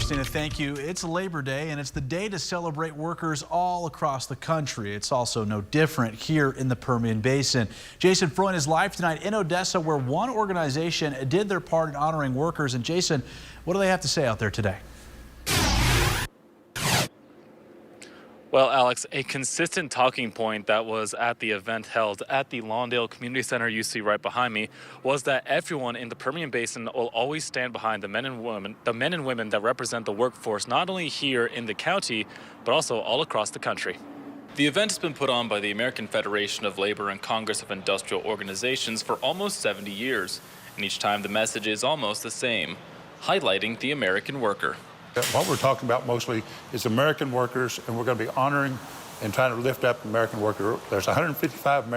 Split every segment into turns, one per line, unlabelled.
Christina, thank you. It's Labor Day, and it's the day to celebrate workers all across the country. It's also no different here in the Permian Basin. Jason Freund is live tonight in Odessa, where one organization did their part in honoring workers. And Jason, what do they have to say out there today?
Well, Alex, a consistent talking point that was at the event held at the Lawndale Community Center you see right behind me was that everyone in the Permian Basin will always stand behind the men and women that represent the workforce, not only here in the county, but also all across the country. The event has been put on by the American Federation of Labor and Congress of Industrial Organizations for almost 70 years, and each time the message is almost the same, highlighting the American worker.
What we're talking about mostly is American workers, and we're going to be honoring and trying to lift up the American worker. There's 155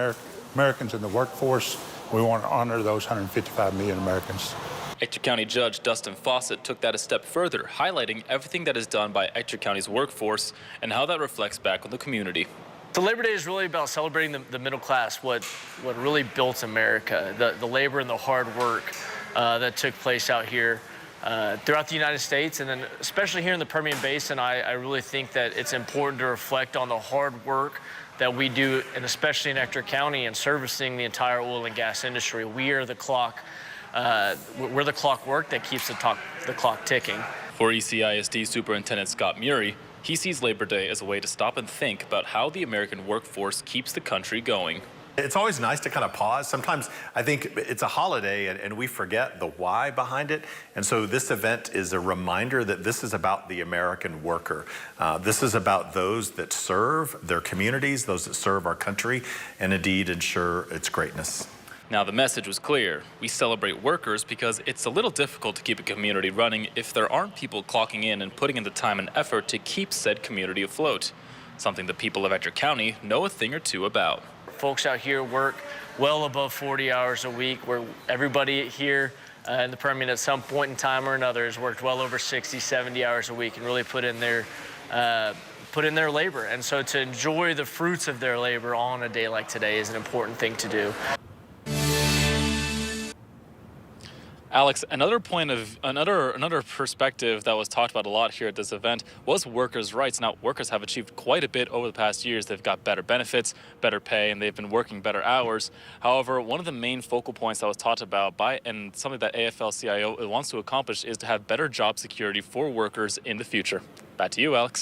Americans in the workforce. We want to honor those 155 million Americans.
Ector County Judge Dustin Fawcett took that a step further, highlighting everything that is done by Ector County's workforce and how that reflects back on the community.
The Labor Day is really about celebrating the middle class, what really built America, the labor and the hard work that took place out here. Throughout the United States, and then especially here in the Permian Basin, I really think that it's important to reflect on the hard work that we do, and especially in Ector County and servicing the entire oil and gas industry. We are the clock. We're the clockwork that keeps the clock ticking.
For ECISD Superintendent Scott Murray, he sees Labor Day as a way to stop and think about how the American workforce keeps the country going.
It's always nice to kind of pause. Sometimes I think it's a holiday and we forget the why behind it. And so this event is a reminder that this is about the American worker. This is about those that serve their communities, those that serve our country, and indeed ensure its greatness.
Now, the message was clear. We celebrate workers because it's a little difficult to keep a community running if there aren't people clocking in and putting in the time and effort to keep said community afloat, something the people of Ector County know a thing or two about.
Folks out here work well above 40 hours a week, where everybody here in the Permian at some point in time or another has worked well over 60, 70 hours a week and really put in their labor. And so to enjoy the fruits of their labor on a day like today is an important thing to do.
Alex, another perspective that was talked about a lot here at this event was workers' rights. Now, workers have achieved quite a bit over the past years. They've got better benefits, better pay, and they've been working better hours. However, one of the main focal points that was talked about and something that AFL-CIO wants to accomplish is to have better job security for workers in the future. Back to you, Alex.